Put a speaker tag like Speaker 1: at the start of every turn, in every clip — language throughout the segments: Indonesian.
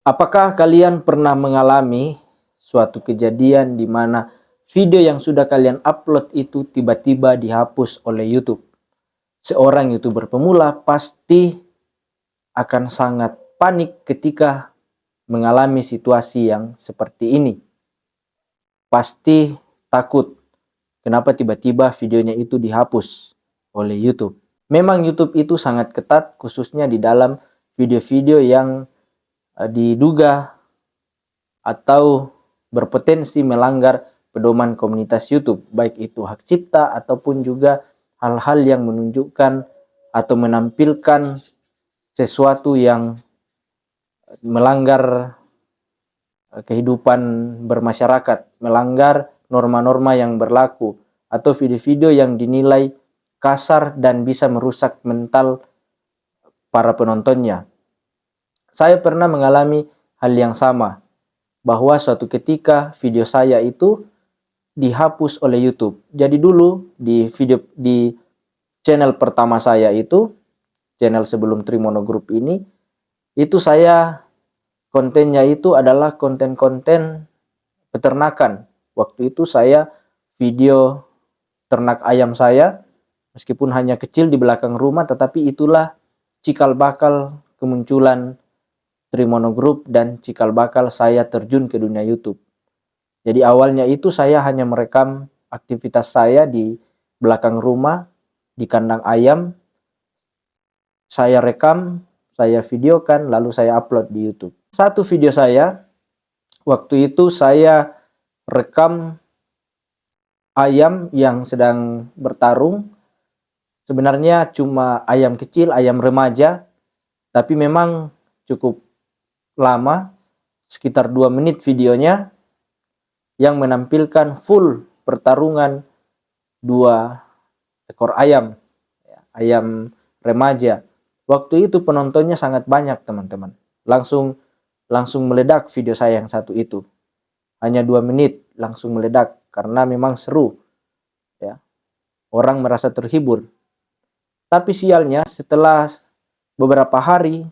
Speaker 1: Apakah kalian pernah mengalami suatu kejadian di mana video yang sudah kalian upload itu tiba-tiba dihapus oleh YouTube? Seorang YouTuber pemula pasti akan sangat panik ketika mengalami situasi yang seperti ini. Pasti takut kenapa tiba-tiba videonya itu dihapus oleh YouTube. Memang YouTube itu sangat ketat khususnya di dalam video-video yang diduga atau berpotensi melanggar pedoman komunitas YouTube, baik itu hak cipta ataupun juga hal-hal yang menunjukkan atau menampilkan sesuatu yang melanggar kehidupan bermasyarakat, melanggar norma-norma yang berlaku, atau video-video yang dinilai kasar dan bisa merusak mental para penontonnya. Saya pernah mengalami hal yang sama, bahwa suatu ketika video saya itu dihapus oleh YouTube. Jadi dulu di channel pertama saya itu, channel sebelum Trimono Group ini, itu saya kontennya itu adalah konten-konten peternakan. Waktu itu saya video ternak ayam saya, meskipun hanya kecil di belakang rumah, tetapi itulah cikal bakal kemunculan Trimono Group dan cikal bakal saya terjun ke dunia YouTube. Jadi awalnya itu saya hanya merekam aktivitas saya di belakang rumah, di kandang ayam. Saya rekam, saya videokan, lalu saya upload di YouTube. Satu video saya, waktu itu saya rekam ayam yang sedang bertarung. Sebenarnya cuma ayam kecil, ayam remaja, tapi memang cukup lama, sekitar 2 menit videonya, yang menampilkan full pertarungan 2 ekor ayam, ayam remaja. Waktu itu penontonnya sangat banyak, teman-teman. Langsung meledak video saya yang satu itu. Hanya 2 menit langsung meledak karena memang seru. Ya. Orang merasa terhibur. Tapi sialnya setelah beberapa hari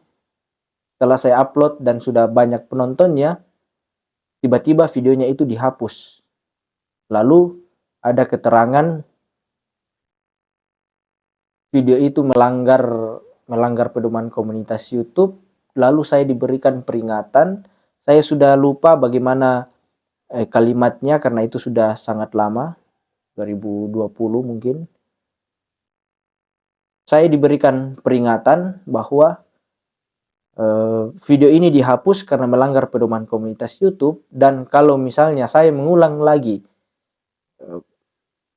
Speaker 1: setelah saya upload dan sudah banyak penontonnya, tiba-tiba videonya itu dihapus. Lalu ada keterangan video itu melanggar pedoman komunitas YouTube. Lalu saya diberikan peringatan. Saya sudah lupa bagaimana kalimatnya karena itu sudah sangat lama, 2020 mungkin. Saya diberikan peringatan bahwa video ini dihapus karena melanggar pedoman komunitas YouTube, dan kalau misalnya saya mengulang lagi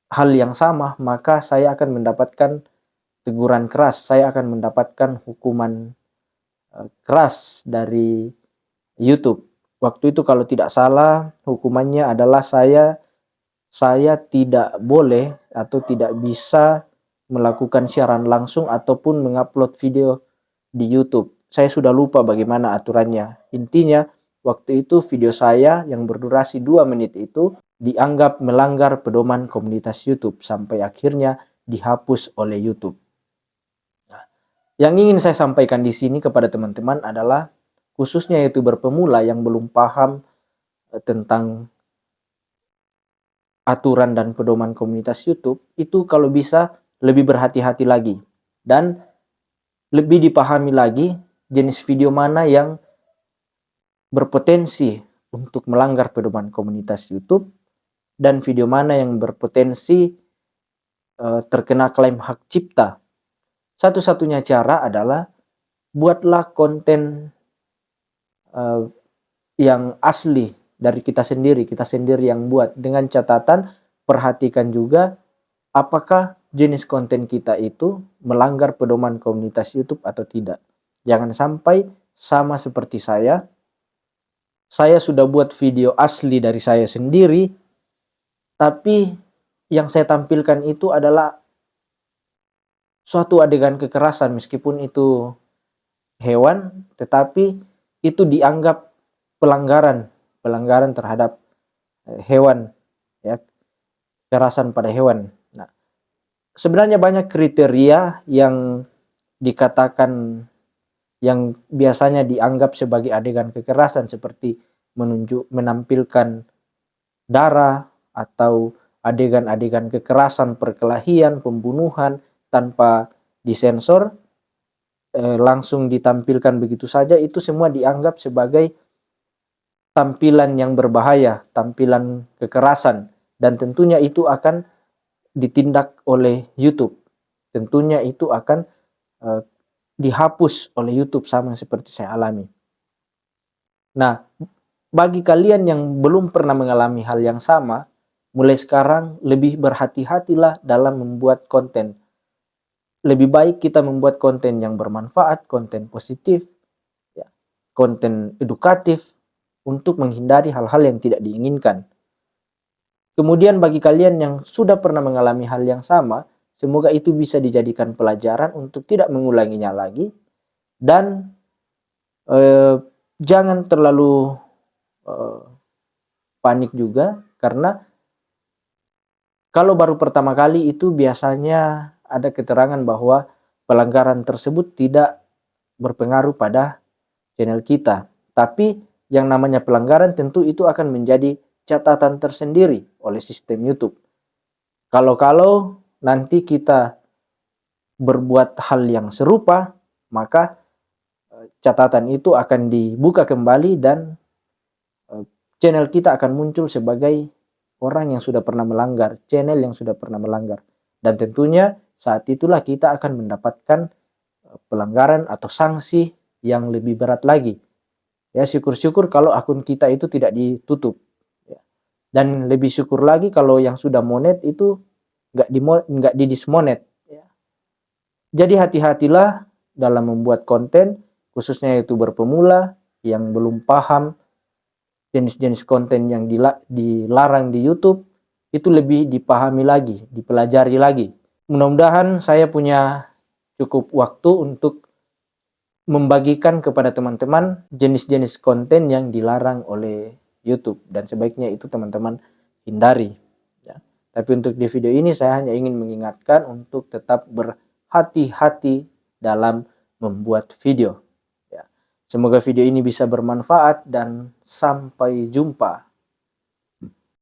Speaker 1: hal yang sama, maka saya akan mendapatkan teguran keras, saya akan mendapatkan hukuman keras dari YouTube. Waktu itu kalau tidak salah hukumannya adalah saya tidak boleh atau tidak bisa melakukan siaran langsung ataupun mengupload video di YouTube. Saya sudah lupa bagaimana aturannya. Intinya waktu itu video saya yang berdurasi 2 menit itu dianggap melanggar pedoman komunitas YouTube sampai akhirnya dihapus oleh YouTube. Nah, yang ingin saya sampaikan di sini kepada teman-teman adalah khususnya YouTuber pemula yang belum paham tentang aturan dan pedoman komunitas YouTube, itu kalau bisa lebih berhati-hati lagi dan lebih dipahami lagi jenis video mana yang berpotensi untuk melanggar pedoman komunitas YouTube dan video mana yang berpotensi terkena klaim hak cipta. Satu-satunya cara adalah buatlah konten yang asli dari kita sendiri yang buat, dengan catatan perhatikan juga apakah jenis konten kita itu melanggar pedoman komunitas YouTube atau tidak. Jangan sampai sama seperti saya sudah buat video asli dari saya sendiri, tapi yang saya tampilkan itu adalah suatu adegan kekerasan, meskipun itu hewan, tetapi itu dianggap pelanggaran terhadap hewan, ya, kekerasan pada hewan. Nah, sebenarnya banyak kriteria yang dikatakan yang biasanya dianggap sebagai adegan kekerasan seperti menampilkan darah atau adegan-adegan kekerasan, perkelahian, pembunuhan tanpa disensor, langsung ditampilkan begitu saja, itu semua dianggap sebagai tampilan yang berbahaya, tampilan kekerasan, dan tentunya itu akan ditindak oleh YouTube. Tentunya itu akan dihapus oleh YouTube sama seperti saya alami. Nah, bagi kalian yang belum pernah mengalami hal yang sama, mulai sekarang lebih berhati-hatilah dalam membuat konten. Lebih baik kita membuat konten yang bermanfaat, konten positif, ya, konten edukatif, untuk menghindari hal-hal yang tidak diinginkan. Kemudian bagi kalian yang sudah pernah mengalami hal yang sama, semoga itu bisa dijadikan pelajaran untuk tidak mengulanginya lagi, dan jangan terlalu panik juga, karena kalau baru pertama kali itu biasanya ada keterangan bahwa pelanggaran tersebut tidak berpengaruh pada channel kita. Tapi yang namanya pelanggaran tentu itu akan menjadi catatan tersendiri oleh sistem YouTube. Kalau nanti kita berbuat hal yang serupa, maka catatan itu akan dibuka kembali dan channel kita akan muncul sebagai orang yang sudah pernah melanggar, channel yang sudah pernah melanggar. Dan tentunya saat itulah kita akan mendapatkan pelanggaran atau sanksi yang lebih berat lagi. Ya, syukur-syukur kalau akun kita itu tidak ditutup. Ya. Dan lebih syukur lagi kalau yang sudah monet itu nggak didismonet. Ya. Jadi hati-hatilah dalam membuat konten, khususnya youtuber pemula yang belum paham jenis-jenis konten yang dilarang di YouTube, itu lebih dipahami lagi, dipelajari lagi. Mudah-mudahan saya punya cukup waktu untuk membagikan kepada teman-teman jenis-jenis konten yang dilarang oleh YouTube, dan sebaiknya itu teman-teman hindari. Ya. Tapi untuk di video ini saya hanya ingin mengingatkan untuk tetap berhati-hati dalam membuat video. Ya. Semoga video ini bisa bermanfaat dan sampai jumpa.